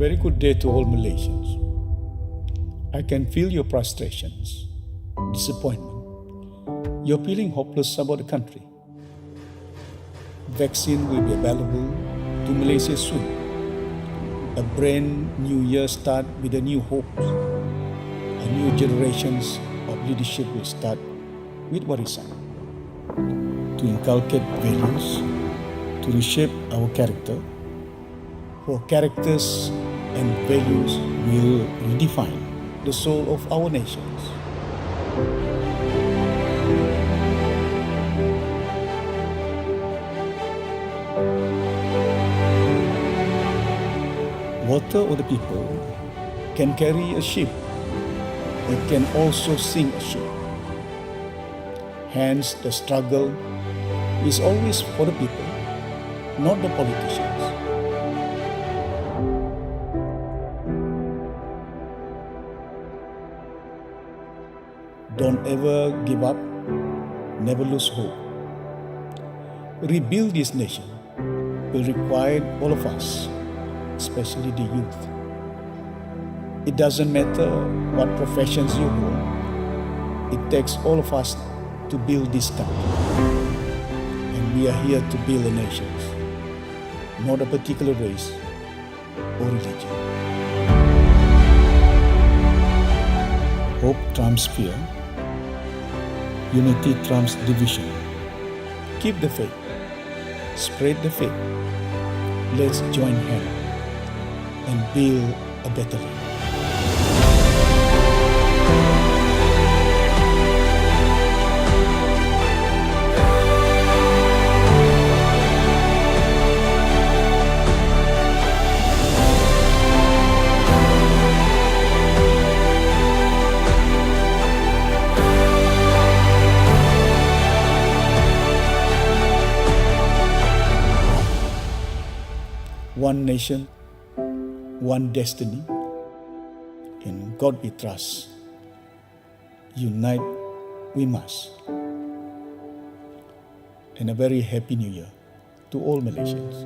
very good day to all Malaysians. I can feel your frustrations, disappointment. You're feeling hopeless about the country. Vaccine will be available to Malaysia soon. A brand new year start with a new hope. A new generations of leadership will start with Warisan. To inculcate values, to reshape our character. For characters and values will redefine the soul of our nations. Water or the people can carry a ship. It can also sink a ship. Hence, the struggle is always for the people, not the politicians. Don't ever give up, never lose hope. Rebuild this nation will require all of us, especially the youth. It doesn't matter what professions you hold, it takes all of us to build this country. And we are here to build a nation, not a particular race or religion. Hope trumps fear. Unity trumps division. Keep the faith. Spread the faith. Let's join hands and build a better land. One nation, one destiny. In God we trust. Unite we must. And a very happy new year to all Malaysians.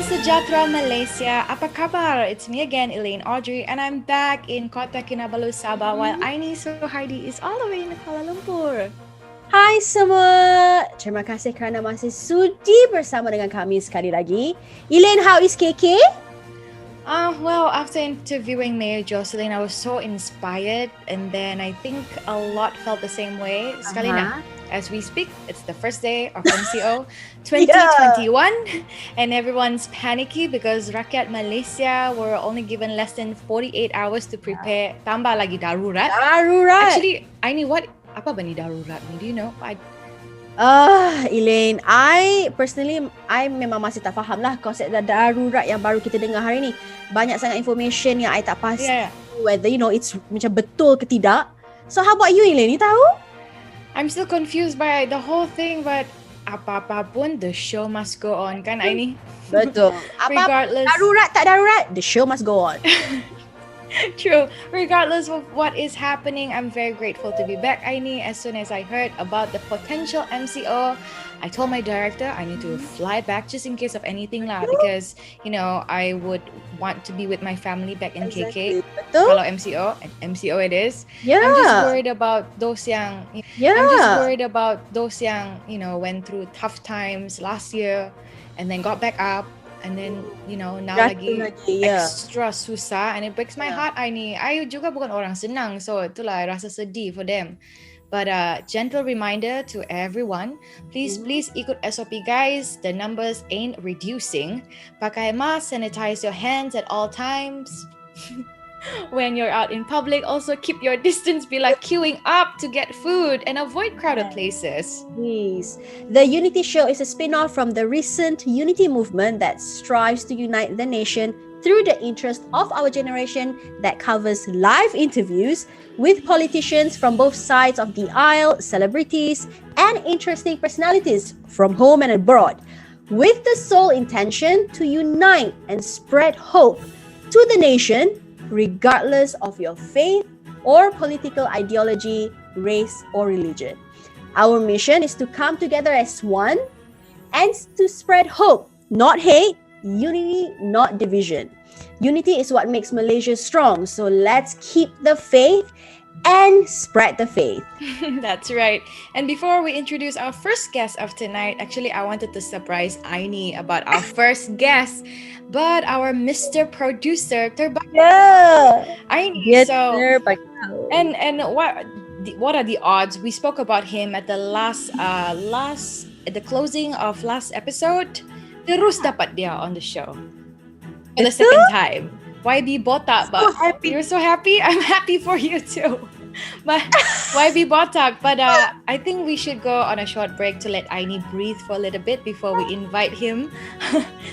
Sejahtera Malaysia, apa kabar? It's me again, Elaine Audrey, and I'm back in Kota Kinabalu, Sabah, while Aini Suhardi is all the way in Kuala Lumpur. Hai semua, terima kasih kerana masih sudi bersama dengan kami sekali lagi. Elaine, how is KK? Well, after interviewing Mayor Jocelyn, I was so inspired, and then I think a lot felt the same way. Sekali na, as we speak, it's the first day of MCO 2021, and everyone's panicky because rakyat Malaysia were only given less than 48 hours to prepare. Tambah lagi darurat. Darurat. Actually, I knew apa bani darurat ni? Do you know? Elaine, I memang masih tak faham lah konsep darurat yang baru kita dengar hari ni. Banyak sangat information yang I tak pasti whether it's macam betul ke tidak. So how about you, Elaine? You tahu? I'm still confused by the whole thing, but apa-apa pun the show must go on kan Aini? Betul. Regardless. Darurat tak darurat, the show must go on. True. Regardless of what is happening, I'm very grateful to be back, Aini. As soon as I heard about the potential MCO, I told my director I need to fly back just in case of anything lah, because I would want to be with my family back in KK. Betul. Kalau MCO it is. Yeah. I'm just worried about those yang went through tough times last year and then got back up. And then, now lagi extra susah, and it breaks my heart, Aini. I juga bukan orang senang, so itulah I rasa sedih for them. But gentle reminder to everyone, please ikut SOP guys. The numbers ain't reducing. Pakai mask, sanitize your hands at all times. When you're out in public, also keep your distance, be like queuing up to get food and avoid crowded places. Please. The Unity Show is a spin-off from the recent Unity movement that strives to unite the nation through the interest of our generation, that covers live interviews with politicians from both sides of the aisle, celebrities, and interesting personalities from home and abroad, with the sole intention to unite and spread hope to the nation, regardless of your faith or political ideology, race, or religion. Our mission is to come together as one and to spread hope, not hate, unity, not division. Unity is what makes Malaysia strong, so let's keep the faith and spread the faith. That's right. And before we introduce our first guest of tonight, actually I wanted to surprise Aini about our first guest, but our Mr. Producer terbaik. Aini. So and what are the odds? We spoke about him at the at the closing of last episode. Terus dapat dia on the show for the second time. YB Botak, but you're so happy. I'm happy for you too. But YB Botak, but I think we should go on a short break to let Aini breathe for a little bit before we invite him.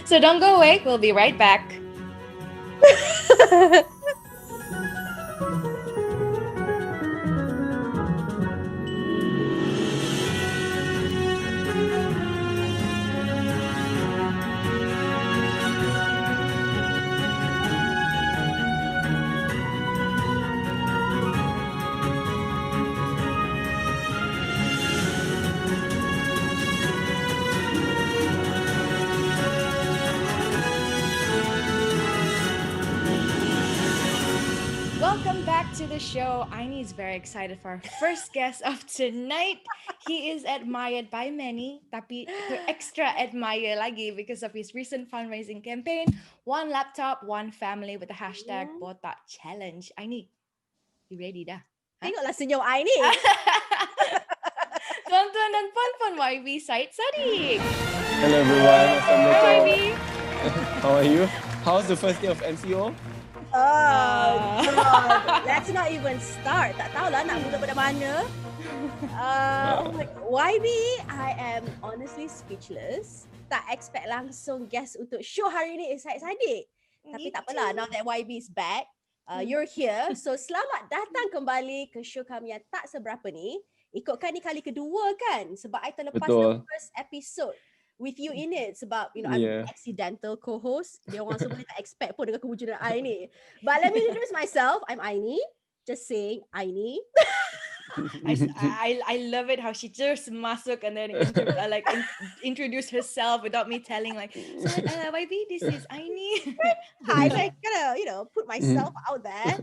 So don't go away. We'll be right back. To the show. Aini is very excited for our first guest of tonight. He is admired by many, tapi extra admire lagi because of his recent fundraising campaign, One Laptop, One Family, with the hashtag Botak Challenge. Aini, you ready dah? Tengoklah senyum Aini. Tuan-tuan dan puan-puan YB Syed Saddiq. Hello everyone. Hi YB. How are you? How's the first day of MCO? God. Let's not even start. Tak tahulah nak mula pada mana. YB, I am honestly speechless. Tak expect langsung guest untuk show hari ni Syed Saddiq. Tapi tak apalah, now that YB is back, you're here. So selamat datang kembali ke show kami yang tak seberapa ni. Ikutkan ni kali kedua kan? Sebab I terlepas the first episode with you in it, sebab I'm accidental co-host. Dia orang semua tak expect pun dengan kewujudan I ni. But let me introduce myself. I'm Aini. Just saying Aini. I love it how she just masuk and then introduce herself without me telling so YB, this is Aini. I gotta put myself out there.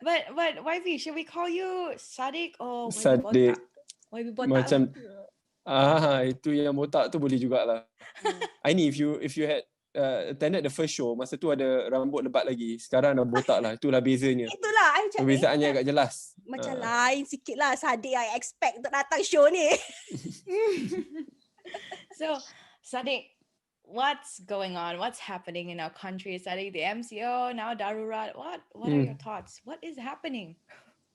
But YB, should we call you Sadiq or YB Sadiq. botak? YB botak Macam lah. itu yang botak tu boleh jugalah. Aini, if you had attended the first show, masa tu ada rambut lebat lagi. Sekarang dah botak lah. Itulah bezanya. Itulah I macam Perbezaannya agak jelas. macam lain sikit lah Sadiq I expect untuk datang show ni. So, Sadiq, what's going on? What's happening in our country? Sadiq, the MCO, now Darurat. What are your thoughts? What is happening?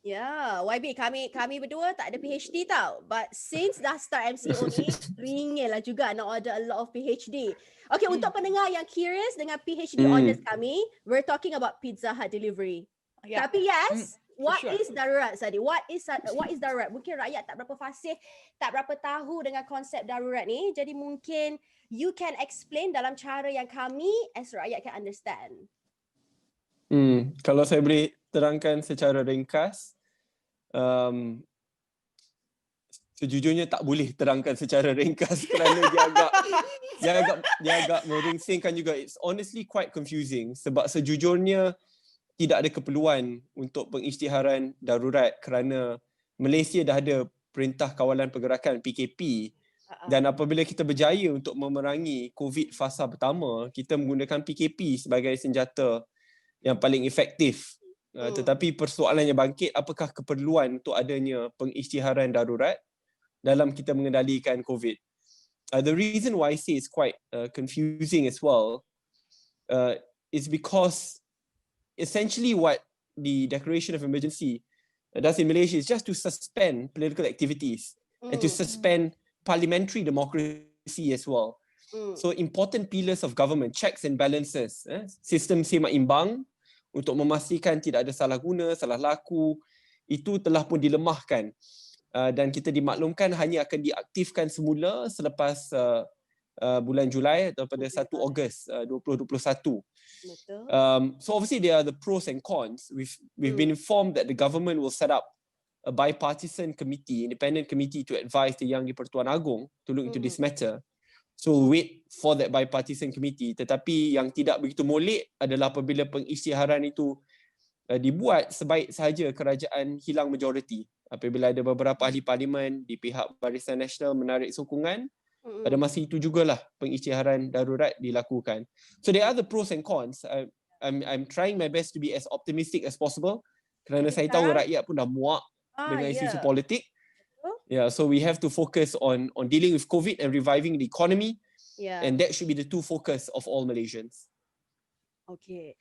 Ya, YB kami berdua tak ada PhD tau. But since dah start MCO ni, ringin lah juga nak order a lot of PhD. Okay, untuk pendengar yang curious dengan PhD orders kami, we're talking about Pizza Hut delivery. Yeah. Tapi yes, what sure. is darurat Sadi? What is darurat? Mungkin rakyat tak berapa fasih, tak berapa tahu dengan konsep darurat ni. Jadi mungkin you can explain dalam cara yang kami as rakyat can understand. Kalau saya boleh terangkan secara ringkas, sejujurnya tak boleh terangkan secara ringkas kerana dia agak meringsingkan juga. It's honestly quite confusing sebab sejujurnya tidak ada keperluan untuk pengisytiharan darurat kerana Malaysia dah ada Perintah Kawalan Pergerakan PKP dan apabila kita berjaya untuk memerangi COVID fasa pertama, kita menggunakan PKP sebagai senjata yang paling efektif. Tetapi persoalan yang bangkit, apakah keperluan untuk adanya pengisytiharan darurat dalam kita mengendalikan COVID? The reason why I say it's quite confusing as well is because essentially what the Declaration of Emergency does in Malaysia is just to suspend political activities and to suspend parliamentary democracy as well. So important pillars of government, checks and balances, sistem seimbang untuk memastikan tidak ada salah guna, salah laku, itu telah pun dilemahkan dan kita dimaklumkan hanya akan diaktifkan semula selepas bulan Julai atau pada 1 Ogos 2021. Betul. So obviously there are the pros and cons. We've been informed that the government will set up a bipartisan committee, independent committee to advise the Yang di-Pertuan Agong to look into this matter. So wait for that bipartisan committee. Tetapi yang tidak begitu molek adalah apabila pengisytiharan itu dibuat, sebaik sahaja kerajaan hilang majoriti. Apabila ada beberapa ahli parlimen di pihak Barisan Nasional menarik sokongan, pada masa itu jugalah pengisytiharan darurat dilakukan. So there are the pros and cons. I'm trying my best to be as optimistic as possible kerana saya tahu rakyat pun dah muak dengan isu politik. Yeah, so we have to focus on dealing with COVID and reviving the economy. Yeah. And that should be the two focus of all Malaysians. Okay.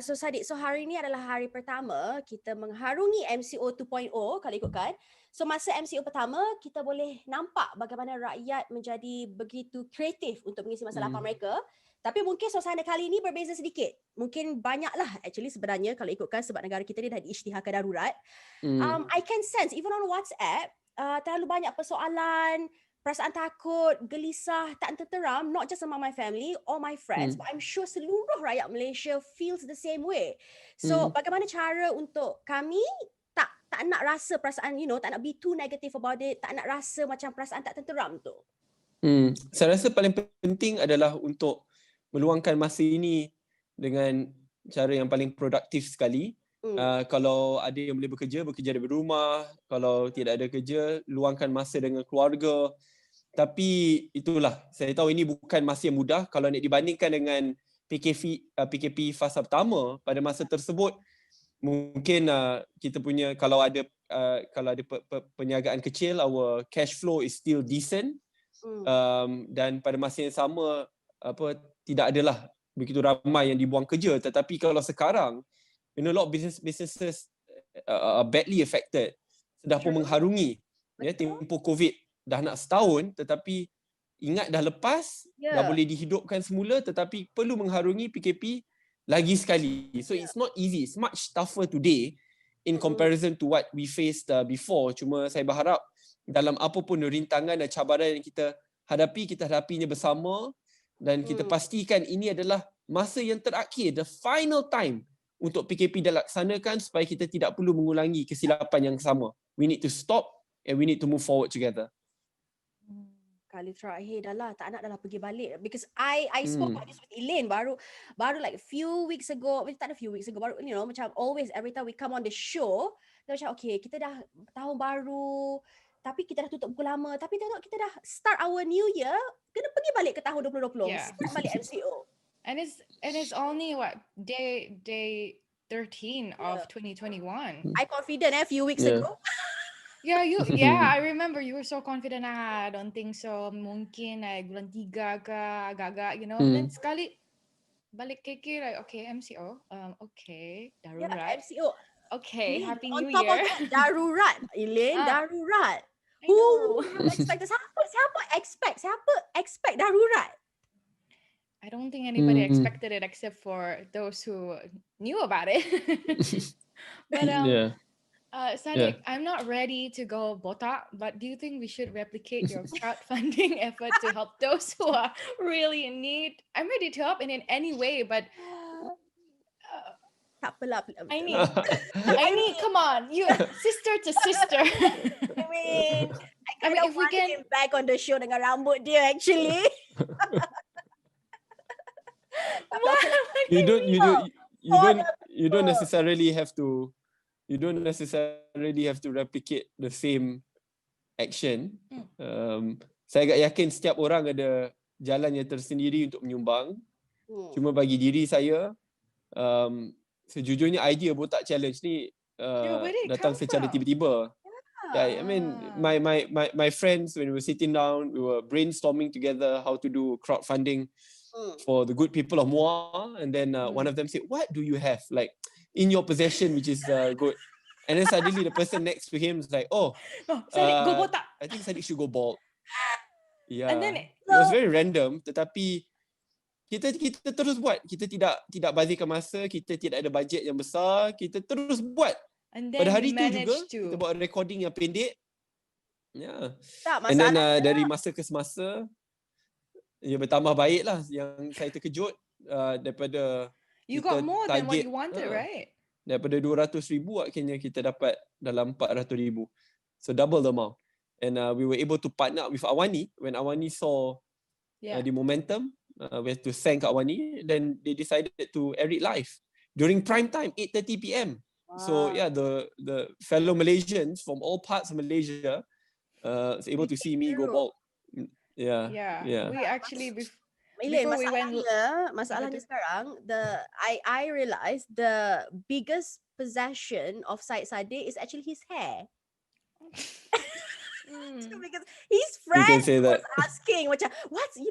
So Sadiq, so hari ni adalah hari pertama kita mengharungi MCO 2.0 kalau ikutkan. So masa MCO pertama, kita boleh nampak bagaimana rakyat menjadi begitu kreatif untuk mengisi masa lapang mereka. Tapi mungkin suasana kali ini berbeza sedikit. Mungkin banyaklah actually sebenarnya kalau ikutkan sebab negara kita ni dah diisytiharkan darurat. I can sense even on WhatsApp, terlalu banyak persoalan, perasaan takut, gelisah, tak tenteram, not just among my family or my friends, but I'm sure seluruh rakyat Malaysia feels the same way. So bagaimana cara untuk kami tak nak rasa perasaan, tak nak be too negative about it, tak nak rasa macam perasaan tak tenteram tu? Saya rasa paling penting adalah untuk meluangkan masa ini dengan cara yang paling produktif sekali. Kalau ada yang boleh bekerja dari rumah. Kalau tidak ada kerja, luangkan masa dengan keluarga. Tapi itulah, saya tahu ini bukan masa yang mudah. Kalau nak dibandingkan dengan PKP fasa pertama, pada masa tersebut mungkin kita punya kalau ada perniagaan kecil, our cash flow is still decent. Dan pada masa yang sama tidak adalah begitu ramai yang dibuang kerja. Tetapi kalau sekarang, a lot of businesses are badly affected. Sudah pun mengharungi tempoh COVID dah nak setahun, tetapi ingat dah lepas, dah boleh dihidupkan semula, tetapi perlu mengharungi PKP lagi sekali. So it's not easy. It's much tougher today in comparison to what we faced before. Cuma saya berharap dalam apa pun rintangan dan cabaran yang kita hadapinya bersama dan kita pastikan ini adalah masa yang terakhir, the final time untuk PKP dilaksanakan supaya kita tidak perlu mengulangi kesilapan yang sama. We need to stop and we need to move forward together. kali terakhir dah lah, tak nak dah lah pergi balik. Because I spoke about this with Elaine baru like few weeks ago, tak ada few weeks ago, baru macam always every time we come on the show, kita macam okay, kita dah tahun baru, tapi kita dah tutup buku lama, tapi tengok kita dah start our new year, kena pergi balik ke tahun 2020, Yeah. start balik MCO. And it's only what day 13 of 2021. I confident few weeks Yeah. ago. Yeah, I remember you were so confident. I don't think so. Mungkin bulan 3 ke agak-agak, Then sekali balik KK like okay, MCO. Okay, Yeah, darurat. MCO. Okay, Ni, Happy on New top Year. of that, darurat, Elaine, darurat. I Who know. would have expected? Siapa expect darurat? I don't think anybody expected it except for those who knew about it. But Yeah. Sadiq, I'm not ready to go botak, but do you think we should replicate your crowdfunding effort to help those who are really in need? I'm ready to help in any way, but Tak apalah. I need, come on, you sister to sister. I mean, I mean, if we want can, him back on the show dengan rambut dia actually. You don't necessarily have to replicate the same action. Saya agak yakin setiap orang ada jalan yang tersendiri untuk menyumbang. Cuma bagi diri saya, sejujurnya idea botak challenge ni where did it datang come secara from? tiba-tiba. Yeah, I mean, my friends, when we were sitting down, we were brainstorming together how to do crowdfunding for the good people of Muar, and then one of them said, "What do you have like in your possession which is good?" And then suddenly the person next to him is like, "Oh, Sadiq, go botak." I think Sadiq should go bald." Yeah, And then it was very random, tetapi kita terus buat. Kita tidak bazirkan masa, kita tidak ada bajet yang besar, kita terus buat. And then Pada hari we tu juga managed to. kita buat recording yang pendek. Yeah. Tak, And then masalahnya dari masa ke semasa bertambah baik lah. Yang saya terkejut daripada You kita got more than what target, you wanted, right? daripada 200,000 akhirnya kita dapat dalam 400,000. So double the amount. And we were able to partner up with Awani. When Awani saw the momentum, we had to thank Awani. Then they decided to air it live during prime time, 8:30 p.m. So yeah, the fellow Malaysians from all parts of Malaysia was able to see me go bald. Yeah. We actually Elaine, before we went masalahnya sekarang I realized the biggest possession of Syed Saddiq is actually his hair. Because his friends say that. was asking macam what do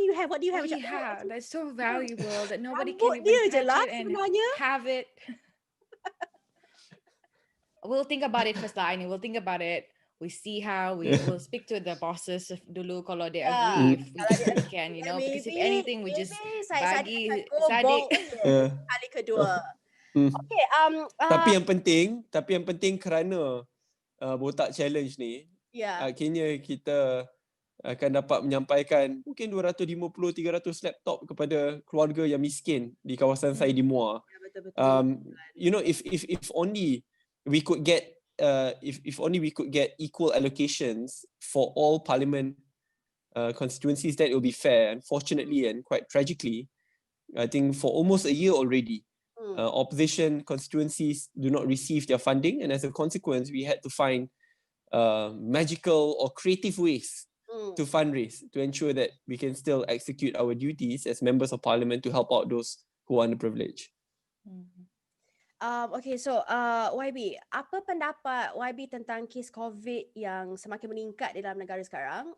you have? What do you have? Yeah, that's so valuable that nobody Rambut can dia even je lah touch it and sebenarnya. have it. We'll think about it first lah, Aini. We'll think about it. We see how we'll speak to the bosses dulu kalau they agree if we can, because if anything we just bagi Sadiq. Kali kedua. Okay, Tapi yang penting kerana botak challenge ni, akhirnya kita akan dapat menyampaikan mungkin 250-300 laptop kepada keluarga yang miskin di kawasan saya di Muar. If only we could get if only we could get equal allocations for all parliament constituencies, that will be fair. Unfortunately and quite tragically, I think for almost a year already, opposition constituencies do not receive their funding, and as a consequence we had to find magical or creative ways to fundraise to ensure that we can still execute our duties as members of parliament to help out those who are underprivileged. Okay, so YB, apa pendapat YB tentang kes COVID yang semakin meningkat di dalam negara sekarang?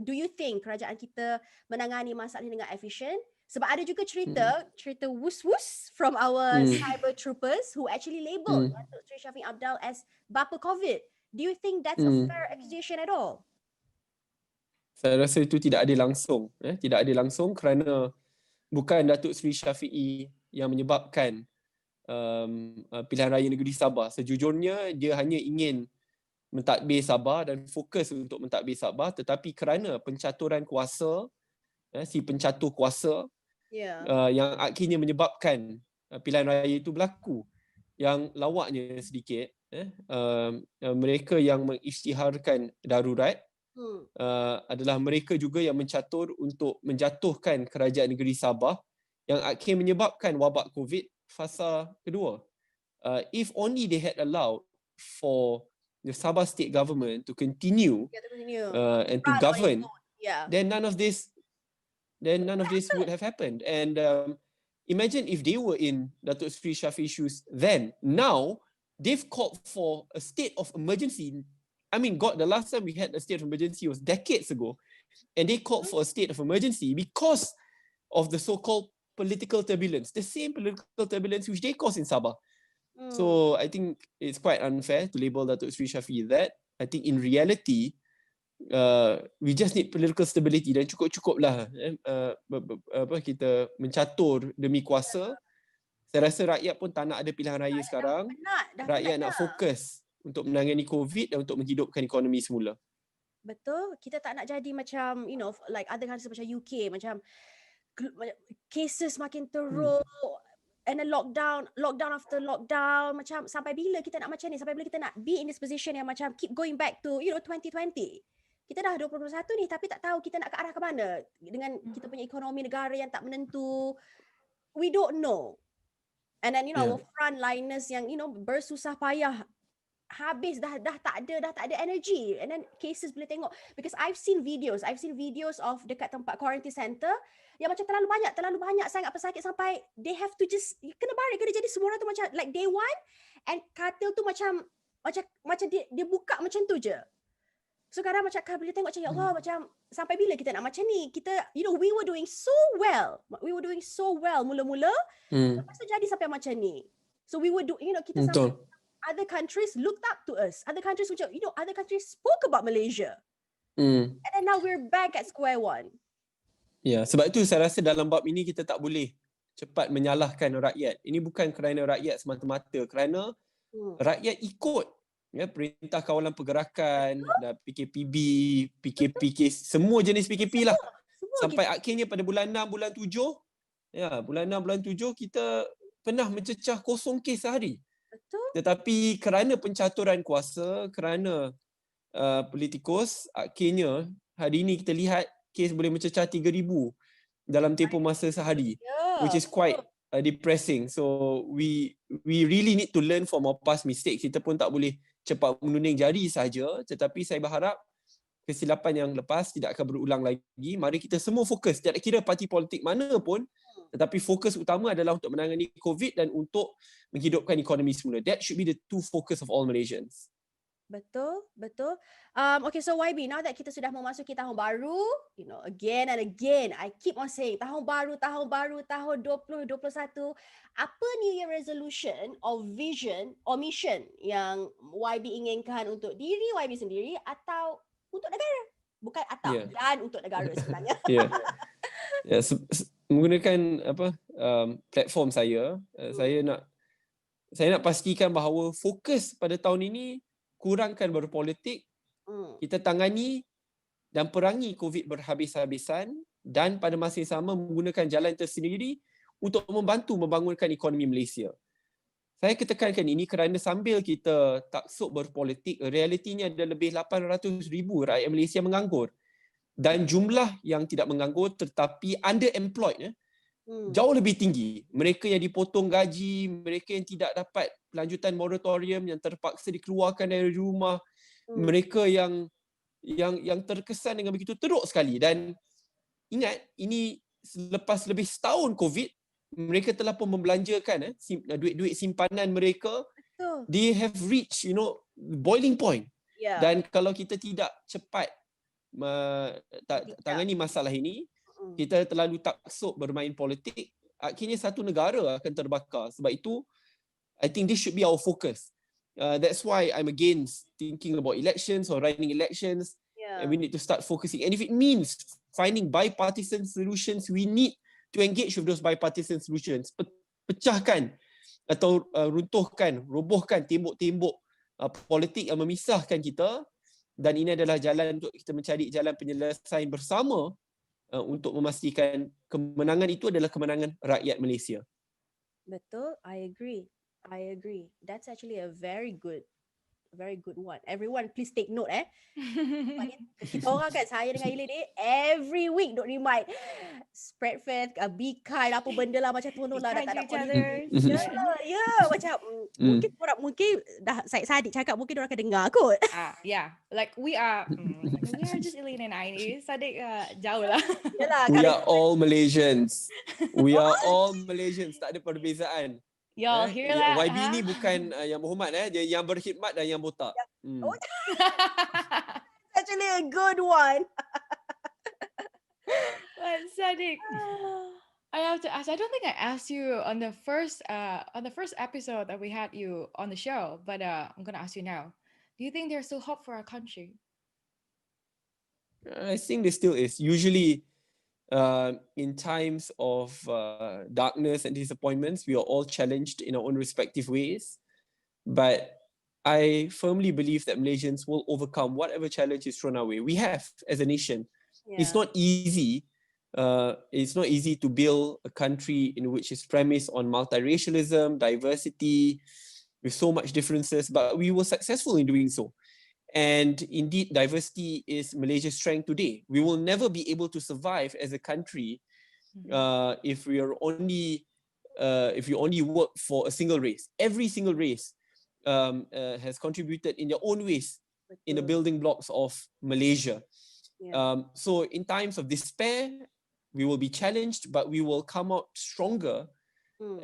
Do you think kerajaan kita menangani masalah ini dengan efisien? Sebab ada juga cerita wus-wus from our cyber troopers who actually labelled Datuk Seri Syafiq Abdal as bapa COVID. Do you think that's a fair accusation at all? Saya rasa itu tidak adil langsung. Tidak adil langsung kerana bukan Datuk Seri Syafiee yang menyebabkan pilihan raya negeri Sabah. Sejujurnya dia hanya ingin mentadbir Sabah dan fokus untuk mentadbir Sabah, tetapi kerana pencaturan kuasa, si pencatur kuasa yang akhirnya menyebabkan pilihan raya itu berlaku. Yang lawaknya sedikit, mereka yang mengisytiharkan darurat adalah mereka juga yang mencatur untuk menjatuhkan kerajaan negeri Sabah yang akhirnya menyebabkan wabak COVID fasa kedua. If only they had allowed for the Sabah state government to continue Yeah, to continue. and to Run on its govern, own. Yeah. then none of this would have happened. And imagine if they were in Datuk Sri Shafi's shoes then. Now they've called for a state of emergency. I mean, God, the last time we had a state of emergency was decades ago, and they called for a state of emergency because of the so-called political turbulence, the same political turbulence which they caused in Sabah. So I think it's quite unfair to label Datuk Sri Shafi that. I think in reality, we just need political stability dan cukup-cukuplah kita mencatur demi kuasa. Saya rasa rakyat pun tak nak ada pilihan raya sekarang. Rakyat nak fokus untuk menangani COVID dan untuk menghidupkan ekonomi semula. Betul. Kita tak nak jadi macam, you know, like other countries macam UK, macam cases makin teruk and a lockdown after lockdown. Macam sampai bila kita nak macam ni? Sampai bila kita nak be in this position yang macam keep going back to, you know, 2020? Kita dah 2021 ni tapi tak tahu kita nak ke arah ke mana dengan kita punya ekonomi negara yang tak menentu. We don't know. And then, you know, our frontliners yang, you know, bersusah payah habis dah tak ada energy, and then cases boleh tengok, because I've seen videos of dekat tempat quarantine center yang macam terlalu banyak sangat pesakit sampai they have to just kena jadi semua orang tu macam like day one, and katil tu macam dia buka macam tu je. So kadang macam boleh tengok macam ya Allah, macam sampai bila kita nak macam ni? Kita, you know, we were doing so well mula-mula, lepas tu jadi sampai macam ni. So we were you know, kita sampai other countries looked up to us. Other countries macam, you know, other countries spoke about Malaysia. And then now we're back at square one. Ya, sebab itu saya rasa dalam bab ini kita tak boleh cepat menyalahkan rakyat. Ini bukan kerana rakyat semata-mata, kerana rakyat ikut perintah kawalan pergerakan, dan PKPB, PKP, semua jenis PKP lah. Sampai akhirnya pada bulan 6, bulan 7, bulan 6, bulan 7 kita pernah mencecah 0 kes sehari. Betul. Tetapi kerana pencaturan kuasa, kerana politikus, akhirnya hari ini kita lihat kes boleh mencecah 3,000 dalam tempoh masa sehari, which is quite depressing. So we really need to learn from our past mistakes. Kita pun tak boleh cepat menunding jari saja, tetapi saya berharap kesilapan yang lepas tidak akan berulang lagi. Mari kita semua fokus, tidak kira parti politik mana pun, tetapi fokus utama adalah untuk menangani COVID dan untuk menghidupkan ekonomi semula. That should be the two focus of all Malaysians. Betul. Okay, so YB, now that kita sudah memasuki tahun baru, you know, again and again, I keep on saying tahun baru, tahun 2021. Apa New Year resolution or vision or mission yang YB inginkan untuk diri YB sendiri atau untuk negara? Bukan atau, dan untuk negara sebenarnya. Menggunakan platform saya, saya nak pastikan bahawa fokus pada tahun ini kurangkan berpolitik, kita tangani dan perangi COVID berhabis-habisan, dan pada masa yang sama menggunakan jalan tersendiri untuk membantu membangunkan ekonomi Malaysia. Saya ketekankan ini kerana sambil kita taksub berpolitik, realitinya ada lebih 800,000 rakyat Malaysia menganggur. Dan jumlah yang tidak menganggur tetapi underemployed jauh lebih tinggi. Mereka yang dipotong gaji, mereka yang tidak dapat pelanjutan moratorium, yang terpaksa dikeluarkan dari rumah, mereka yang terkesan dengan begitu teruk sekali. Dan ingat, ini selepas lebih setahun COVID, mereka telah pun membelanjakan duit-duit simpanan mereka. They have reached, you know, boiling point. Dan kalau kita tidak cepat tangani masalah ini, kita terlalu taksub bermain politik, akhirnya satu negara akan terbakar. Sebab itu, I think this should be our focus. That's why I'm against thinking about elections or running elections. And we need to start focusing. And if it means finding bipartisan solutions, we need to engage with those bipartisan solutions. Pecahkan atau robohkan tembok-tembok politik yang memisahkan kita. Dan ini adalah jalan untuk kita mencari jalan penyelesaian bersama untuk memastikan kemenangan itu adalah kemenangan rakyat Malaysia. Betul, I agree. That's actually a very good A very good one. Everyone please take note kita orang kan, saya dengan Eileen ni every week duk remind spread faith, be kind, apa benda lah macam tu Be lah, dah kind tak to ada each politik. other. Ya, macam mungkin dah Syed Saddiq cakap, mungkin orang akan dengar kot. Yeah, like we are just Eileen and Aini. Sadik jauh lah. Yalah, We kalau are all Malaysians. We are all Malaysians. Tak ada perbezaan. Y'all hear that? YB ni bukan yang Muhammad dia yang berkhidmat dan yang botak. actually a good one. But Sadik, I have to ask. I don't think I asked you on the first episode that we had you on the show, but I'm gonna ask you now. Do you think there's still hope for our country? I think there still is. Usually, in times of darkness and disappointments, we are all challenged in our own respective ways. But I firmly believe that Malaysians will overcome whatever challenge is thrown our way. We have as a nation. Yeah. It's not easy. It's not easy to build a country in which is premised on multiracialism, diversity, with so much differences, but we were successful in doing so. And indeed, diversity is Malaysia's strength today. We will never be able to survive as a country if we only work for a single race. Every single race has contributed in their own ways in the building blocks of Malaysia. Yeah. So in times of despair, we will be challenged, but we will come out stronger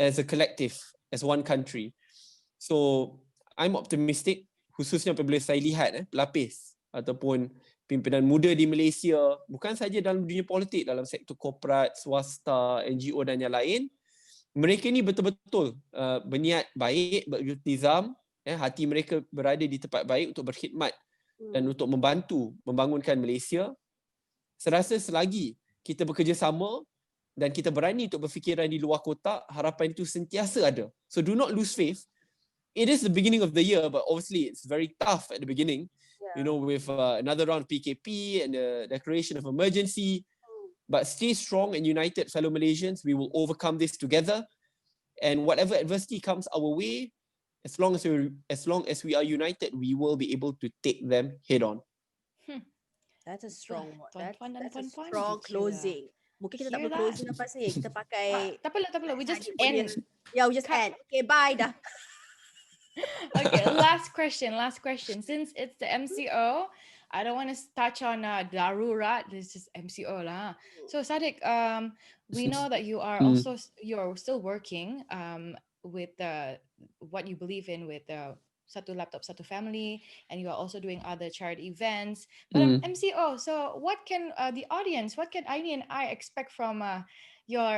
as a collective, as one country. So I'm optimistic, khususnya apabila saya lihat pelapis ataupun pimpinan muda di Malaysia, bukan saja dalam dunia politik, dalam sektor korporat, swasta, NGO dan yang lain, mereka ni betul-betul berniat baik, beriltizam, hati mereka berada di tempat baik untuk berkhidmat dan untuk membantu membangunkan Malaysia. Serasa selagi kita bekerjasama dan kita berani untuk berfikiran di luar kotak, harapan itu sentiasa ada. So do not lose faith. It is the beginning of the year, but obviously it's very tough at the beginning, with another round of PKP and the declaration of emergency. But stay strong and united, fellow Malaysians. We will overcome this together. And whatever adversity comes our way, as long as we are united, we will be able to take them head on. That's a strong one. Tuan-tuan dan That's a puan-puan, strong gitu closing. Mungkin kita tak Hear perlu that? closing lepas ni. Kita pakai Tak apalah. We just Saddiq punya- end. Yeah, we just end. Okay, bye dah. Okay, last question. Since it's the MCO, I don't want to touch on darurat. This is MCO lah. So Sadik, we know that you are you're still working with what you believe in with Satu Laptop Satu Family, and you are also doing other charity events. But MCO, so what can the audience, what can Aini and I expect from your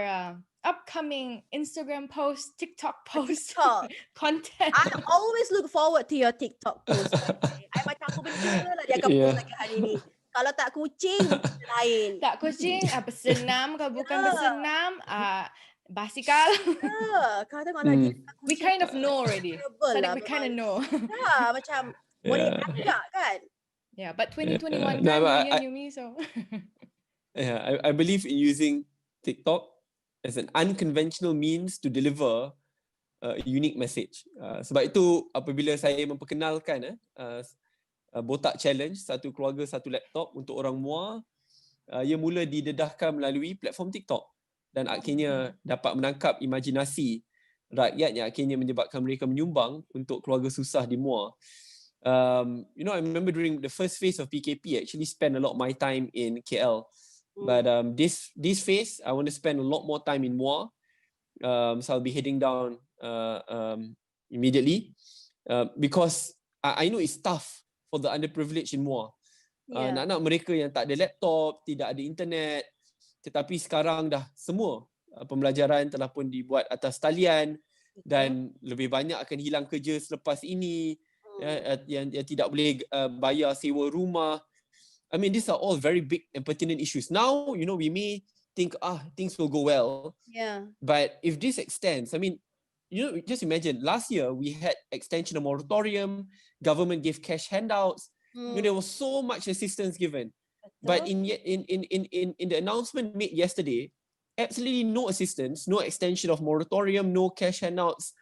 upcoming Instagram post, TikTok post, TikTok. content? I always look forward to your TikTok post. I macam aku benda lah dia akan post lagi hari ni. Kalau tak kucing, lain. Tak kucing, bersenam ke bukan bersenam, basikal. Kau tengok lagi. We kind of know already. Sadik, we kind of know. Ya, macam boleh agak kan? Yeah, but 2021 No, kan, but new me, so. I believe in using TikTok as an unconventional means to deliver a unique message. Sebab itu apabila saya memperkenalkan Botak Challenge, satu keluarga satu laptop untuk orang Muar, ia mula didedahkan melalui platform TikTok dan akhirnya dapat menangkap imajinasi rakyat yang akhirnya menyebabkan mereka menyumbang untuk keluarga susah di Muar. I remember during the first phase of PKP, I actually spent a lot of my time in KL. But this phase, I want to spend a lot more time in Muar. So I'll be heading down immediately because I know it's tough for the underprivileged in Muar. Anak-anak mereka yang tak ada laptop, tidak ada internet, tetapi sekarang dah semua pembelajaran telah pun dibuat atas talian dan lebih banyak akan hilang kerja selepas ini, yang tidak boleh bayar sewa rumah. I mean, these are all very big and pertinent issues. Now, we may think, things will go well. Yeah. But if this extends, I mean, just imagine, last year we had extension of moratorium, government gave cash handouts, there was so much assistance given. But in the announcement made yesterday, absolutely no assistance, no extension of moratorium, no cash handouts,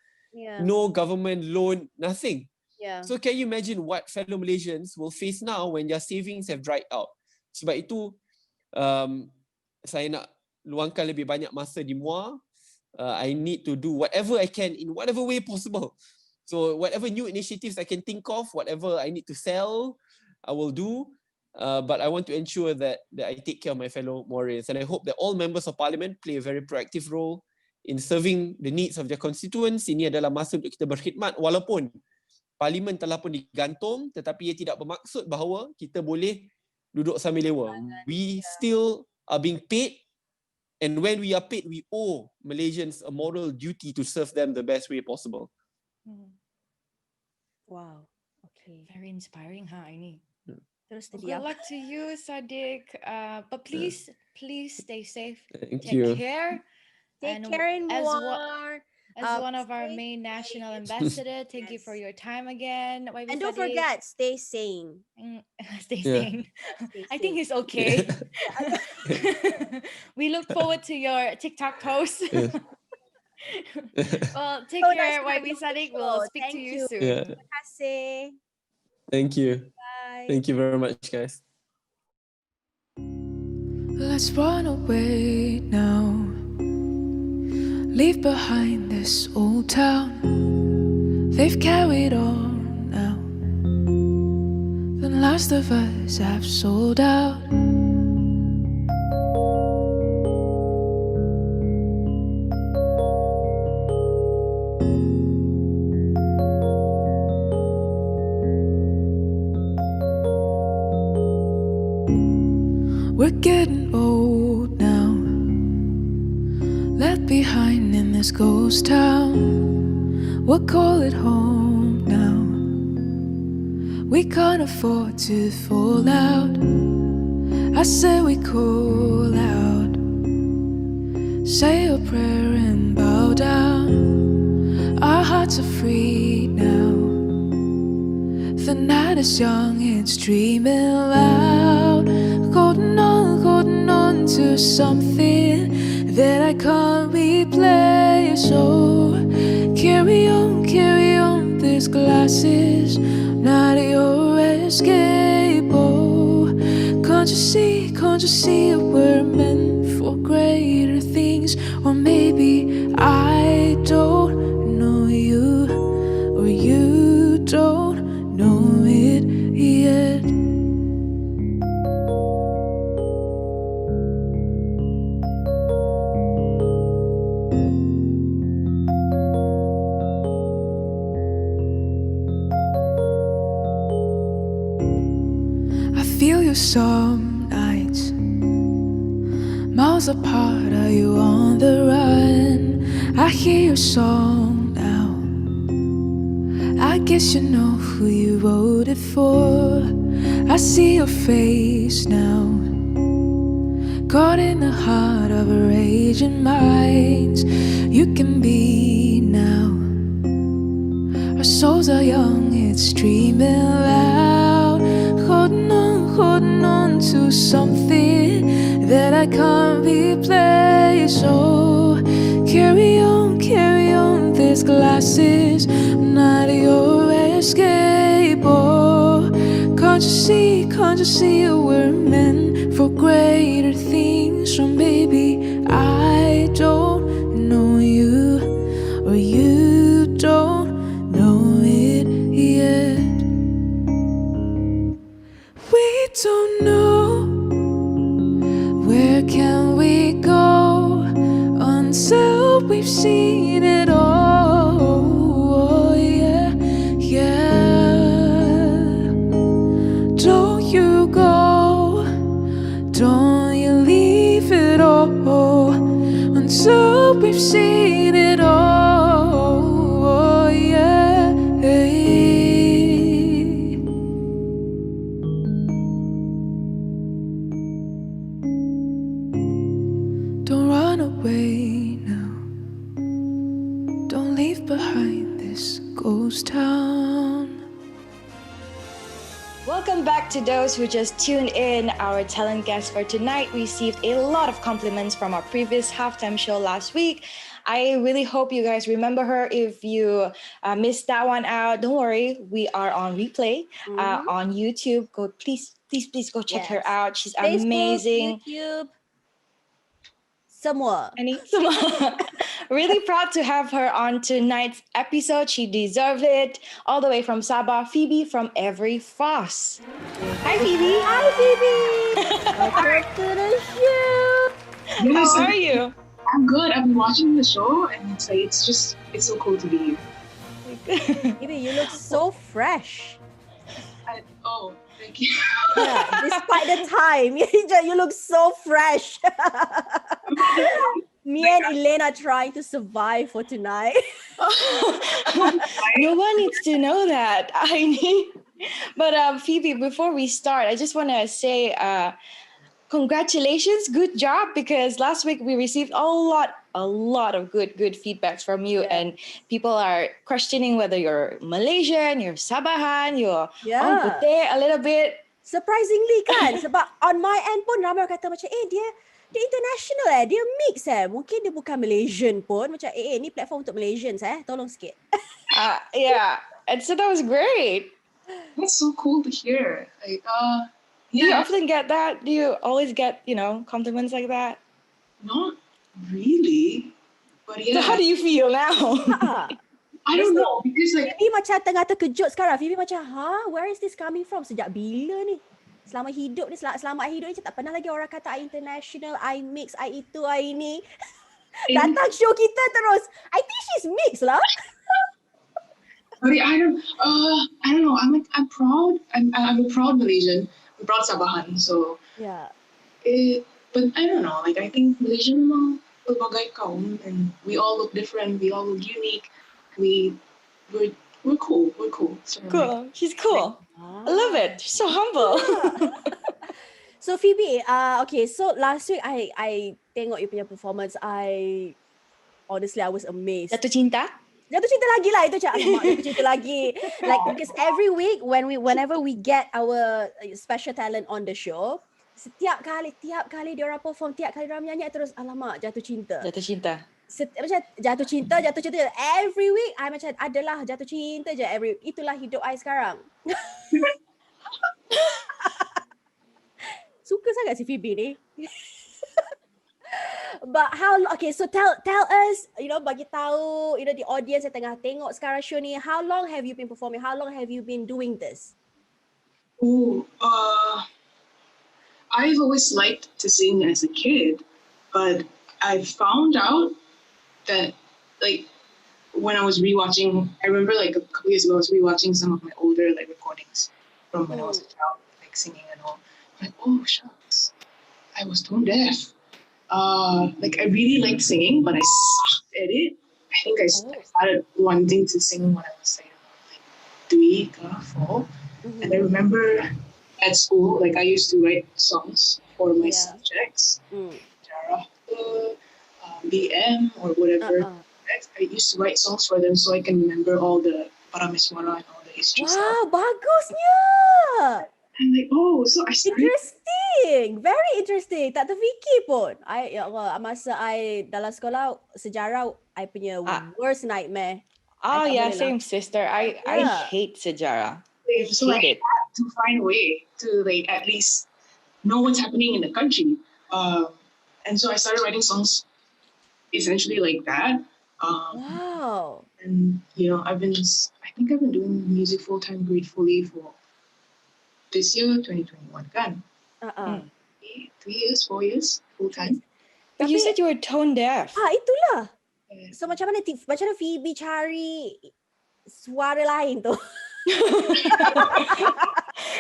no government loan, nothing. Yeah. So can you imagine what fellow Malaysians will face now when their savings have dried out? Sebab itu saya nak luangkan lebih banyak masa di MUA. I need to do whatever I can in whatever way possible. So whatever new initiatives I can think of, whatever I need to sell, I will do. But I want to ensure that I take care of my fellow Mauritians. And I hope that all members of parliament play a very proactive role in serving the needs of their constituents. Ini adalah masa untuk kita berkhidmat walaupun parlimen telah pun digantung, tetapi ia tidak bermaksud bahawa kita boleh duduk sambil lewa. We still are being paid, and when we are paid, we owe Malaysians a moral duty to serve them the best way possible. Wow. Okay. Very inspiring, huh, Aini? Terus Good dia. luck to you, Sadiq. But please stay safe. Thank Take you. care. Take And care in as more. As one of our stay main safe. national ambassador, thank you for Yes. your time again. And don't forget, stay sane. Stay Yeah. sane. Stay I think safe. he's okay. We look forward to your TikTok post. Yes. Well, take So care, that's my YB beautiful Sadiq. show. We'll speak to Thank you you. soon. Yeah. Terima kasih. Thank you. Bye. Thank you very much, guys. Let's run away now. Leave behind this old town. They've carried on now. The last of us have sold out. We're getting old now, left behind in this ghost town. We'll call it home now. We can't afford to fall out. I say we call out, say a prayer and bow down. Our hearts are free now. The night is young, it's dreaming loud. Holding on to something that I can't replace. So carry on, this glass is not your escape. Oh, can't you see we're meant for greater things? Or maybe I don't know you, or you don't know it yet. I feel you some nights, miles apart. Are you on the run? I hear your song now. I guess you know who you wrote it for. I see your face now, caught in the heart of a raging mind. You can be now. Our souls are young, it's dreaming loud. Holding on to something that I can't replace. So carry on, this glass is not your escape. Oh, can't you see we're meant for greater things? So maybe I don't know you, or you don't know it yet. We don't know, where can we go until we've seen it all? Oh, yeah, yeah. Don't you go, don't you leave it all until we've seen it all. Oh, yeah. Don't run away now. Don't leave behind this ghost town. Welcome back to those who just tuned in. Our talent guest for tonight received a lot of compliments from our previous halftime show last week. I really hope you guys remember her. If you missed that one out, don't worry. We are on replay on YouTube. Go, please go check her Yes. out. She's Facebook, amazing. YouTube, semua. Really proud to have her on tonight's episode. She deserves it. All the way from Sabah, Phoebe from Every Foss. Hi, Phoebe. Hi, Phoebe. Welcome to the show. Yes, How are you? I'm good. I've been watching the show, and it's so cool to be here. Phoebe, you look so fresh. Oh, thank you. Yeah, despite the time, you look so fresh. Me and Elena trying to survive for tonight. No one needs to know that. But Phoebe, before we start, I just want to say congratulations, good job, because last week we received a lot of good feedbacks from you, and people are questioning whether you're Malaysian, you're Sabahan, you're orang putih a little bit. Surprisingly kan, sebab on my end pun ramai orang kata macam dia international dia mix mungkin dia bukan Malaysian pun, macam ni platform untuk Malaysians tolong sikit. Yeah, and so that was great. That's so cool to hear. Like, Do you often get that? Do you always get, compliments like that? Not really, but yeah. So how do you feel now? I don't know, because like Phoebe macam tengah terkejut sekarang. Phoebe macam, where is this coming from? Sejak bila ni? Selama hidup ni, selama I hidup ni, tak pernah lagi orang kata I international, I mix, I itu, I ini. Datang show kita terus. I think she's mixed lah. But I don't know. I'm proud. I'm a proud Malaysian. I'm proud Sabahan. So Yeah. But I don't know. Like I think Malaysia memang berbagai kaum, and we all look different. We all look unique. We're cool. We're cool. So, Cool. She's cool. I love it. She's so humble. So Phoebe, okay, so last week I tengok you punya performance. Honestly I was amazed. Jatuh cinta? Jatuh cinta lagi lah itu macam alamak jatuh cinta lagi. Like because every week whenever we get our special talent on the show, tiap kali dia orang perform, tiap kali dia orang menyanyi terus alamak jatuh cinta. Jatuh cinta. Macam jatuh cinta. Every week I macam adalah jatuh cinta je. Itulah hidup I sekarang. Suka sangat si Phoebe ni. But okay, so tell us, bagi tahu, the audience yang tengah tengok sekarang show ni, how long have you been performing? How long have you been doing this? I've always liked to sing as a kid, but I found out that like when I was rewatching, I remember like a couple years ago, I was rewatching some of my older like recordings from when I was a child, like singing and all. I'm like, oh shucks, I was tone deaf. Like I really liked singing, but I sucked at it. I think I started wanting to sing when I was like 3 or 4. And I remember at school, like I used to write songs for my subjects, BM or whatever. I used to write songs for them so I can remember all the parameswara and all the history stuff. Wow, bagusnya. I'm like, oh, so I started. Interesting, very interesting. Tak terfikir pun. Ya Allah, masa I dalam sekolah sejarah, I punya worst nightmare. Oh yeah, same sister. I hate sejarah. So I had to find a way to like at least know what's happening in the country. And so I started writing songs essentially like that. Wow. And I think I've been doing music full-time gratefully for this year, 2021 kan? 3 years, 4 years full-time. But you said you were tone deaf. Itulah. So macam mana Phoebe cari suara lain tu?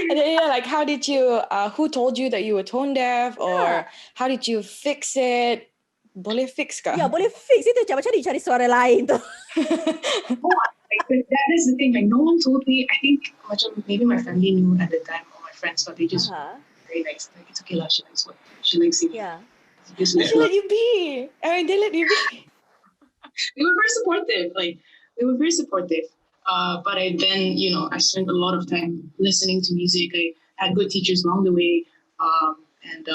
And then, like how did you who told you that you were tone deaf, or how did you fix it? Boleh fix kah? Ya, boleh fix itu macam mana cari suara lain tu. That is the thing. Like no one told me. I think maybe my family knew at the time, or my friends, but they just very nice. Like it's okay lah. She likes singing. Yeah. Just They let you be. I mean, they let you be. They were very supportive. But I then I spent a lot of time listening to music. I had good teachers along the way, and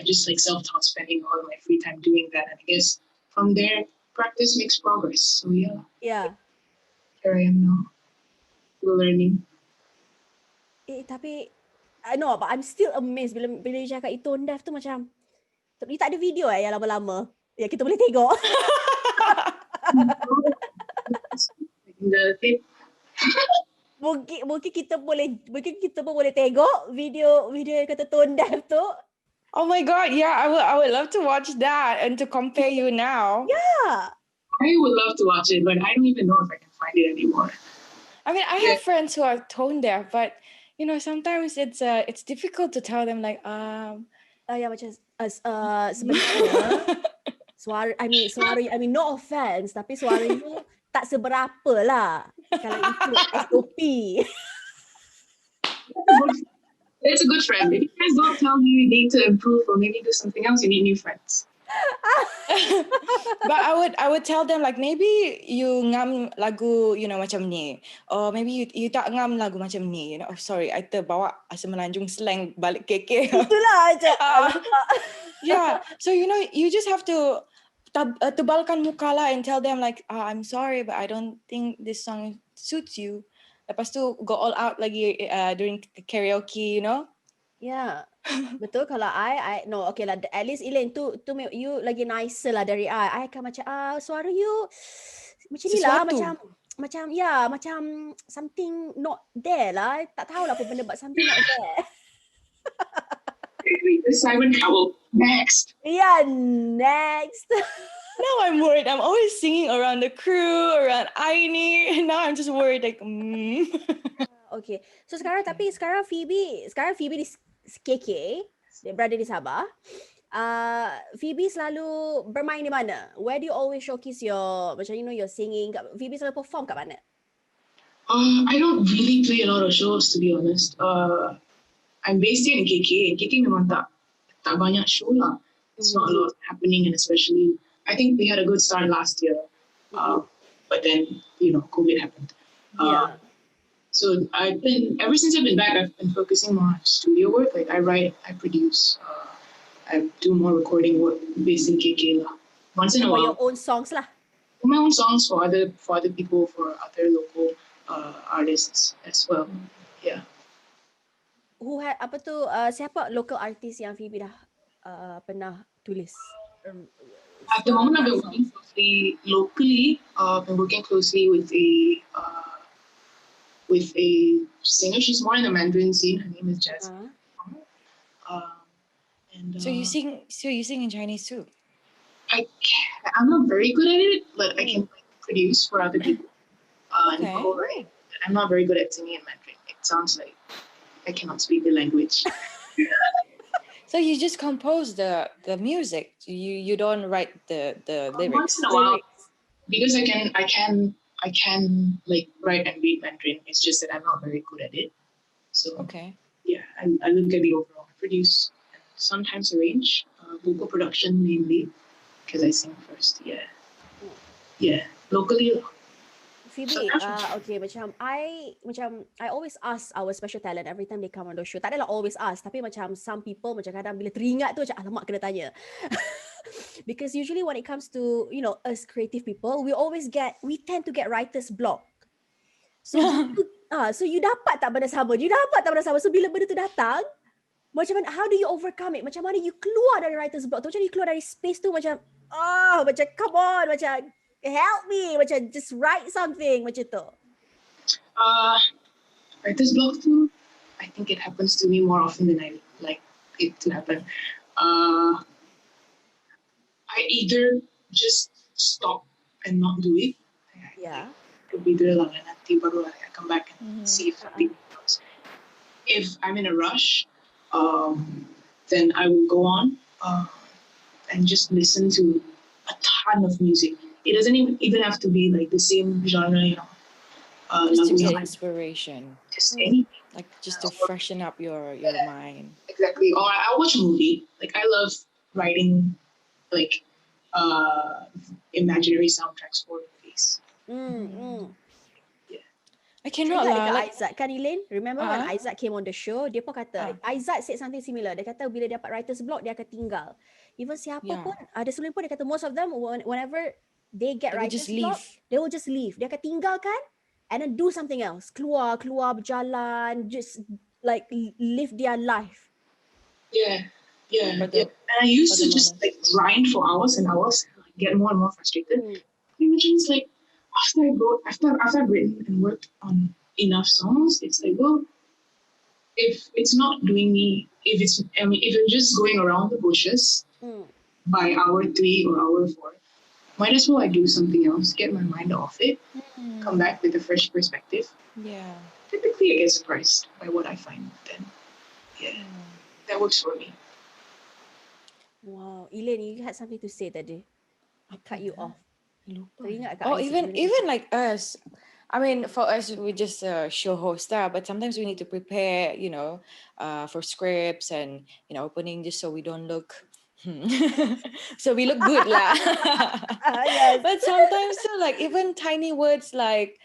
just like self-taught, spending all of my free time doing that. And I guess from there, practice makes progress. So yeah, Yeah. here I am now, still learning. Tapi I know, but I'm still amazed bila you cakap itu tone deaf tu macam you tak ada video yang lama-lama yang kita boleh tengok. The tape. Mungkin kita pun boleh tengok video yang kata tone deaf tu. Oh my god, yeah, I would love to watch that and to compare you now. Yeah. I would love to watch it, but I don't even know if I can find it anymore. I mean, I have friends who are tone deaf, but you know, sometimes it's difficult to tell them like Ya macam sebenarnya suara no offense tapi suara you tak seberapa lah kalau ikut SOP. It's a good friend. If you guys don't tell me you need to improve or maybe do something else, you need new friends. But I would tell them like maybe you ngam lagu macam ni, or maybe you tak ngam lagu macam ni, oh sorry I terbawa asam melanjung slang balik KK. Itulah aja. Yeah, so you just have to tebalkan muka lah and tell them like I'm sorry but I don't think this song suits you. Lepas tu go all out lagi during karaoke, Ya. Betul kalau I no okay lah at least Elaine tu you lagi nicer lah dari I akan macam suara you macam ni lah macam something not there lah. Tak tahulah apa benda but something not there. The Simon Cowell. Next. Yeah, next. Now I'm worried. I'm always singing around the crew, around Aini. And now I'm just worried like Okay. So sekarang Phoebe di KK, dia berada di Sabah. Phoebe selalu bermain di mana? Where do you always showcase your your singing? Phoebe selalu perform kat mana? I don't really play a lot of shows, to be honest. I'm based here in KK. KK memang tak banyak show lah. It's not a lot happening, and especially I think we had a good start last year, but then COVID happened. Yeah. So ever since I've been back, I've been focusing more on studio work. Like I write, I produce, I do more recording work based in KK lah. Once in a For while, your own songs lah. my own songs for other people, for other local artists as well. Yeah. Who had siapa local artist yang Phoebe dah pernah tulis? At the moment, I've been working closely locally. Been working closely with a singer. She's more in the Mandarin scene. Her name is Jasmine. So you sing in Chinese too? I'm not very good at it, but I can produce for other people and Okay. co-write. I'm not very good at singing in Mandarin. It sounds like I cannot speak the language. So you just compose the music. You don't write the lyrics. Once in a while, because I can like write and read Mandarin. It's just that I'm not very good at it. So Okay. yeah, I look at the overall, produce, and sometimes arrange, vocal production mainly, because I sing first. Yeah, locally. Phoebe, okay, I always ask our special talent every time they come on the show. Tak adalah always ask, tapi macam some people macam kadang bila teringat tu macam alamak kena tanya. Because usually when it comes to us creative people, we tend to get writer's block. So so you dapat tak benda sama? So bila benda tu datang, macam mana, how do you overcome it? Macam mana you keluar dari writer's block tu? Macam mana you keluar dari space tu macam macam come on, macam help me, macam just write something macam tu. Writer's block too. I think it happens to me more often than I like it to happen. I either just stop and not do it. Yeah. Either lang nanti baru I come back and see if something comes. If I'm in a rush, then I will go on and just listen to a ton of music. It doesn't even have to be like the same genre, Just to lagu get yang- inspiration. just anything. Like just to freshen up your mind. Exactly. Or I'll watch a movie. Like I love writing like imaginary soundtracks for movies. I cannot Ingat lah. dekat Like, Aizat kan Elaine? Remember when Aizat came on the show, dia pun kata Aizat said something similar. Dia kata bila dia dapat writer's block dia akan tinggal. even siapa Yeah. pun, ada sebelum pun dia kata most of them whenever they get They will just writer's block, leave. they will just leave. Dia akan tinggalkan and then do something else. Keluar berjalan, just like live their life. Yeah, yeah, For yeah. the And I used for to the just moment. like grind for hours and hours, and like, get more and more frustrated. Mm. Imagine it's like after I've written and worked on enough songs, it's like, well, if it's not doing me, if I'm just going around the bushes Mm. by hour 3 or hour 4, might as well I do something else, get my mind off it, come back with a fresh perspective. Yeah. Typically, I get surprised by what I find. Then, yeah, that works for me. Wow, Elaine, you had something to say tadi. I cut you off. Lupa. Teringat kat Oh, I even sebelum even ni? like us. I mean, for us, we just show host but sometimes we need to prepare, for scripts and opening just so we don't look, so we look good lah. Yes. But sometimes too, like even tiny words like,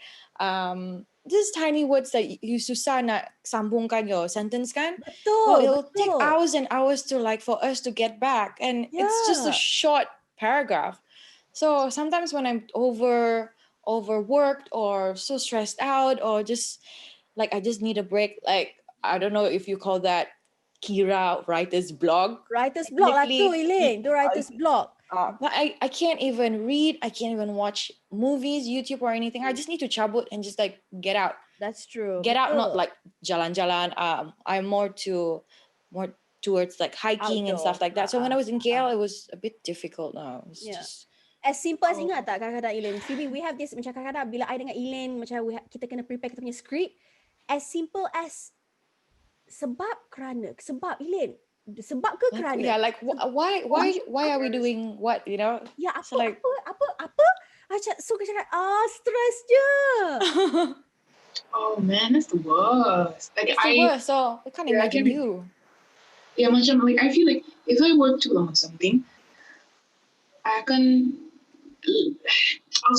just tiny words that you susah nak sambungkan your sentence kan. Well, Betul, it'll take betul. hours and hours to like for us to get back, and it's just a Yeah. short paragraph. So sometimes when I'm overworked or so stressed out or just like I just need a break, like I don't know if you call that Kira writer's blog. Writer's block lah tu, Technically, Elaine. Tu writer's block. but I can't even read, I can't even watch movies, YouTube or anything. I just need to cabut and just like get out. That's true. Get out, not Betul. like jalan-jalan. I'm more towards like hiking and Outdoor. stuff like that. So when I was in KL, it was a bit difficult now. It's Yeah. just As simple as ingat tak kadang-kadang Elaine? Phoebe, we have this macam kadang-kadang bila I dengan Elaine macam kita kena prepare kita punya script. As simple as sebab Elaine. Sebab ke like, kerana? yeah, like why are we doing what, Ya, So like apa? Macam, so kita cakap, stress je. Oh man, that's the worst. Like it's the worst. So I can't Yeah, I imagine can- you. yeah, macam like I feel like if I work too long on something, I'll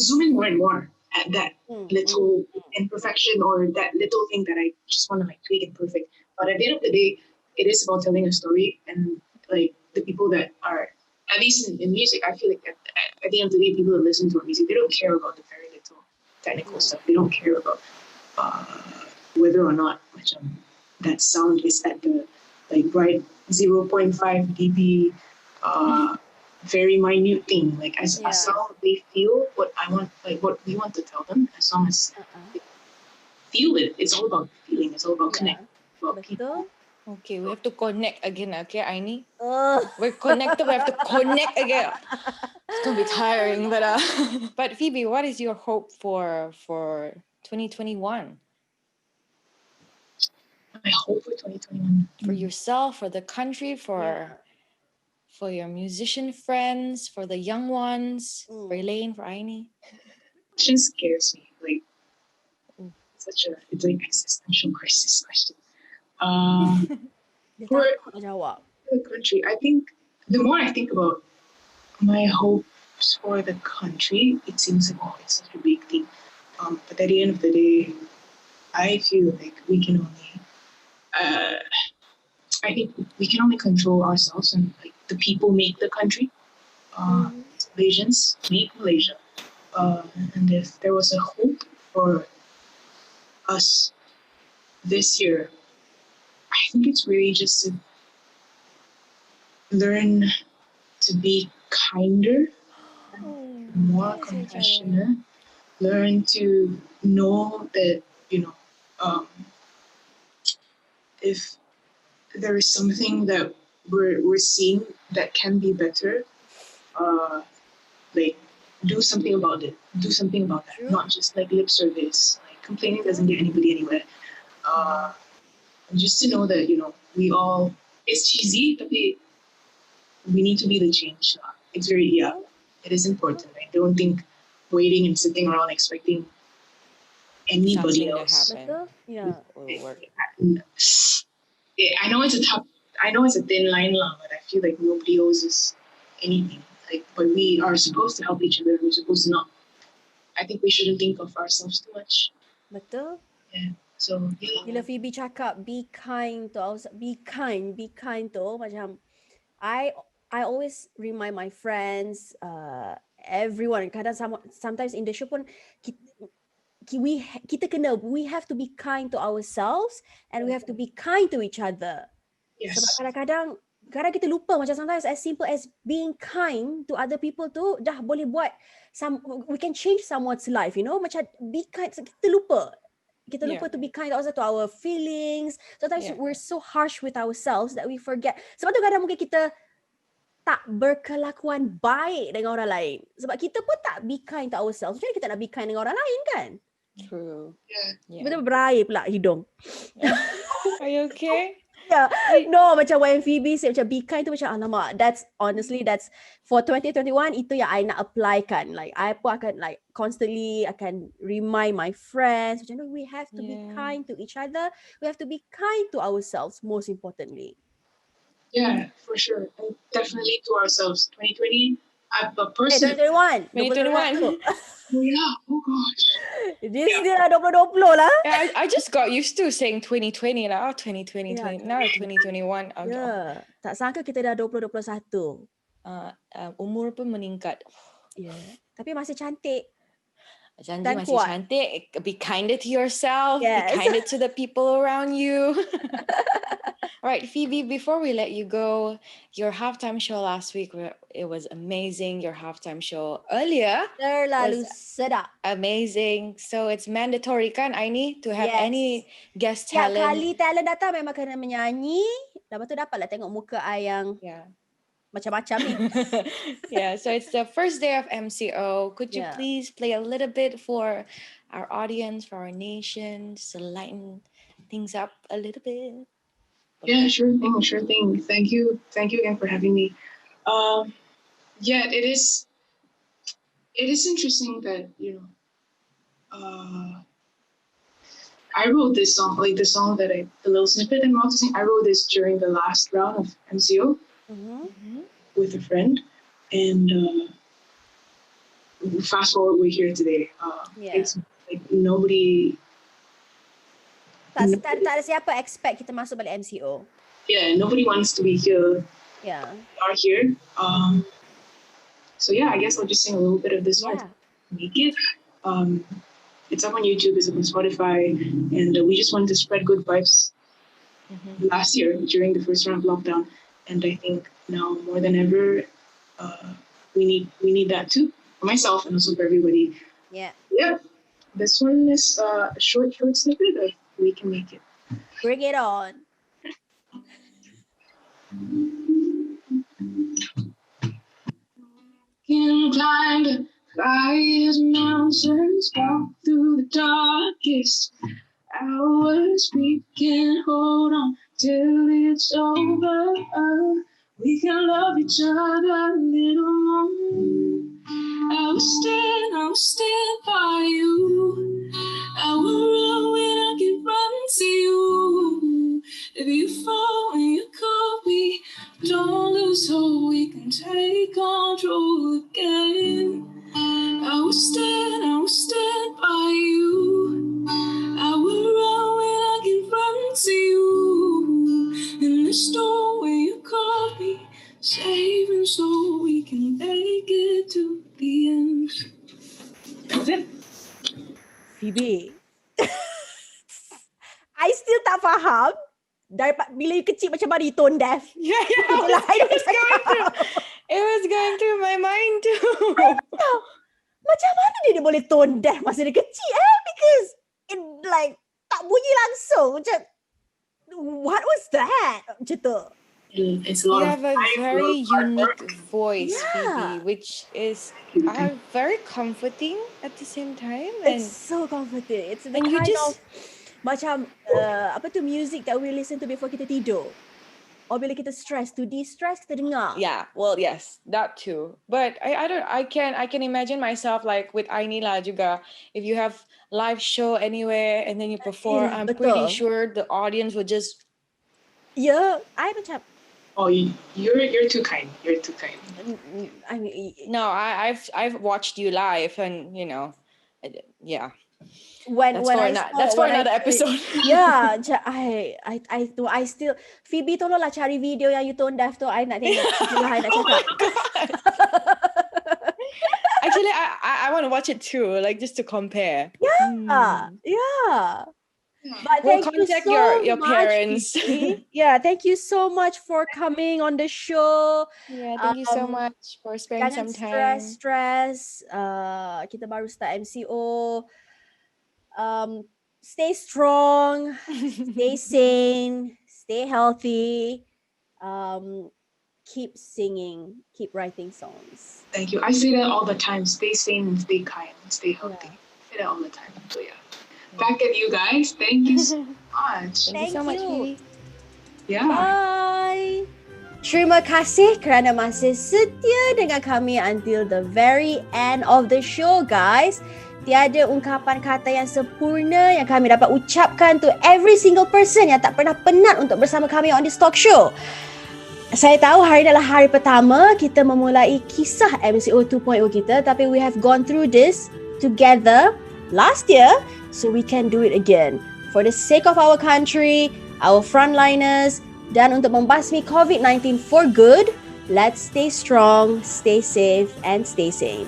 zoom in more and more at that little imperfection or that little thing that I just want to like tweak and perfect. But at the end of the day, it is about telling a story, and like the people that are, at least in music, I feel like at the end of the day, people that listen to our music, they don't care about the very little technical stuff. They don't care about whether or not that sound is at the like right 0.5 dB very minute thing. Like as long as they feel what I want, like what we want to tell them, as long as they feel it, it's all about feeling. It's all about connect. About people. Betul. Okay, we have to connect again. Okay, Aini, Oh. we're connected. We have to connect again. It's gonna be tiring, but but Phoebe, what is your hope for 2021 I hope for 2021 for yourself, for the country, for your musician friends, for the young ones, for Elaine, for Aini? It just scares me. Like it's like existential crisis question. Dia For takut nak jawab. the country, I think the more I think about my hopes for the country, it seems like it's such a big thing. But at the end of the day, I feel like we can only I think we can only control ourselves, and like the people make the country. Malaysians make Malaysia. And if there was a hope for us this year, I think it's really just to learn to be kinder, more compassionate, learn to know that, if there is something that we're seeing that can be better, like do something about it. Do something about that. True. Not just like lip service. Like complaining doesn't get anybody anywhere. Just to know that, we all, it's cheesy, but we need to be the change. It's very, it is important. I don't think waiting and sitting around expecting anybody Something to else. happen. Betul? Ya. Will work. I know it's a thin line, but I feel like nobody owes us anything. Like, but we are supposed to help each other. We're supposed to not. I think we shouldn't think of ourselves too much. Betul? So Bila Phoebe cakap be kind tu, be kind tu macam I I always remind my friends, everyone. Kadang sometimes in the show pun we have to be kind to ourselves and we have to be kind to each other. Sebab Yes. kadang-kadang kita lupa macam sometimes as simple as being kind to other people tu dah boleh buat we can change someone's life, you know, macam be kind. Kita lupa to be kind also to our feelings. Sometimes Yeah. we're so harsh with ourselves that we forget. Sebab tu kadang mungkin kita tak berkelakuan baik dengan orang lain. Sebab kita pun tak be kind to ourselves. Macam mana kita nak be kind dengan orang lain kan? True. Yeah. Yeah. Betul berair pula hidung. Are you okay? Yeah. No, macam when Phoebe say macam be kind tu macam alamak. That's honestly for 2021 itu yang I nak apply kan. Like I pun akan like constantly akan remind my friends macam no, we have to be Yeah. kind to each other. We have to be kind to ourselves most importantly. Yeah, for sure. And definitely to ourselves. 2020, I'm a person. 2021. 2021. Oh, yeah. Oh, gosh. This dia dah 2020 lah. Yeah, I just got used to saying 2020 lah. 2020, Yeah. 20, now 2021. Yeah. Tak sangka kita dah 2021. Umur pun meningkat. Yeah. Tapi masih cantik. Janji Dan masih kuat. cantik. Be kinder to yourself. Yes. Be kinder to the people around you. All right, Phoebe, before we let you go, your halftime show last week, it was amazing. Your halftime show earlier, Terlalu sedap. amazing. So it's mandatory kan, Aini, to have Yes. any guest Setiap talent. kali talent datang memang kena menyanyi. Lepas tu dapatlah tengok muka I yang Yeah. macam-macam ni. Yeah, so it's the first day of MCO. Could you Yeah. please play a little bit for our audience, for our nation, just to lighten things up a little bit? Yeah, sure thing, sure thing. Thank you again for having me. Yeah, it is interesting that I wrote this song, like the song that the little snippet I'm about to sing. I wrote this during the last round of MCO with a friend, and fast forward, we're here today. Yeah. It's like nobody. Tak ada siapa expect kita masuk balik MCO. Yeah, nobody wants to be here. Yeah. We are here. So yeah, I guess I'll just sing a little bit of this song. Yeah. Make it. It's up on YouTube, it's up on Spotify, and we just wanted to spread good vibes last year during the first round of lockdown, and I think now more than ever, we need that too, for myself and also for everybody. Yeah. Yeah, this one is a short snippet of We Can Make It. Bring it on. Can climb the highest mountains, walk through the darkest hours. We can hold on till it's over. We can love each other a little more. I will stand by you. I will run when I can run to you. If you fall when you call me, don't lose hope. We can take control again. I will stand by you. I will run when I can run to you. In the storm when you call me, saving so we can make it to the end. That's it. Phoebe. I still tak faham. Daripada bila you kecil macam mana you tone deaf. Yeah, Itu je lah I nak cakap. It was going through my mind too. Macam mana dia boleh tone deaf masa dia kecil because it like tak bunyi langsung. Macam what was that? Macam tu. It's a You lot have a very unique voice, Yeah. Phoebe, which is very comforting at the same time. It's so comforting. It's the and you kind just of macam apa tu music that we listen to before kita tidur. Or bila kita stress, to de-stress kita dengar. yeah, well, yes, that too. But I can imagine myself like with Aini lah juga. If you have live show anywhere and then you perform, I'm pretty betul. sure the audience will just Yeah, I macam Oh, you're too kind. You're too kind. I mean no. I've watched you live and yeah. When That's for I not. saw, That's for when I another saw it- episode. Yeah, I still Phoebe tolonglah cari video yang you tone deaf tu. I nak tengok. Itulah I nak Oh my cakap. god! Actually, I want to watch it too, like just to compare. Yeah. But We'll thank you contact so your much, parents. Phoebe. Yeah, thank you so much for coming on the show. Yeah, thank you so Um, much for sparing Jangan some time. stress. Kita baru start MCO. Stay strong, stay sane, stay healthy. Keep singing, keep writing songs. Thank you. I say that all the time. Stay sane and stay kind and stay healthy. Yeah. I say that all the time. So yeah. Back at you guys. Thank you so much. Thank you so much, Thank you. Phoebe. Yeah. Bye. Terima kasih kerana masih setia dengan kami until the very end of the show, guys. Tiada ungkapan kata yang sempurna yang kami dapat ucapkan to every single person yang tak pernah penat untuk bersama kami on this talk show. Saya tahu hari adalah hari pertama kita memulai kisah MCO 2.0 kita, tapi we have gone through this together last year, so we can do it again. For the sake of our country, our frontliners, dan untuk membasmi COVID-19 for good, let's stay strong, stay safe, and stay sane.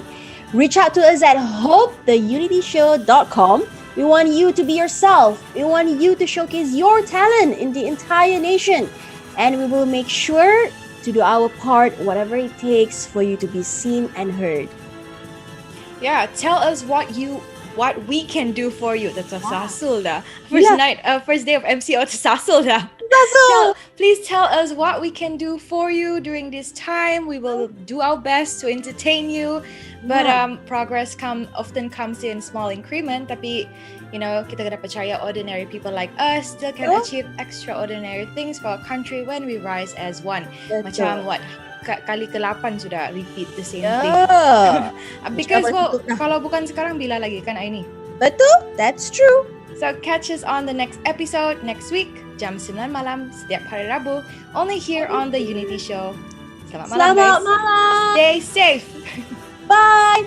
Reach out to us at hopetheunityshow.com. We want you to be yourself. We want you to showcase your talent in the entire nation. And we will make sure to do our part, whatever it takes for you to be seen and heard. Yeah, tell us what we can do for you. That's a sasul dah. First day of MCO to sasul dah. Please tell us what we can do for you during this time. We will do our best to entertain you. But progress often comes in small increment. Tapi kita kena percaya ordinary people like us still can achieve extraordinary things for our country when we rise as one. Macam kali ke-8 sudah repeat the same thing. Because kalau bukan sekarang bila lagi kan Aini? Betul, that's true. So catch us on the next episode next week jam 9 malam setiap hari Rabu only here on the Unity Show. Selamat malam guys. Malam. Stay safe. Bye.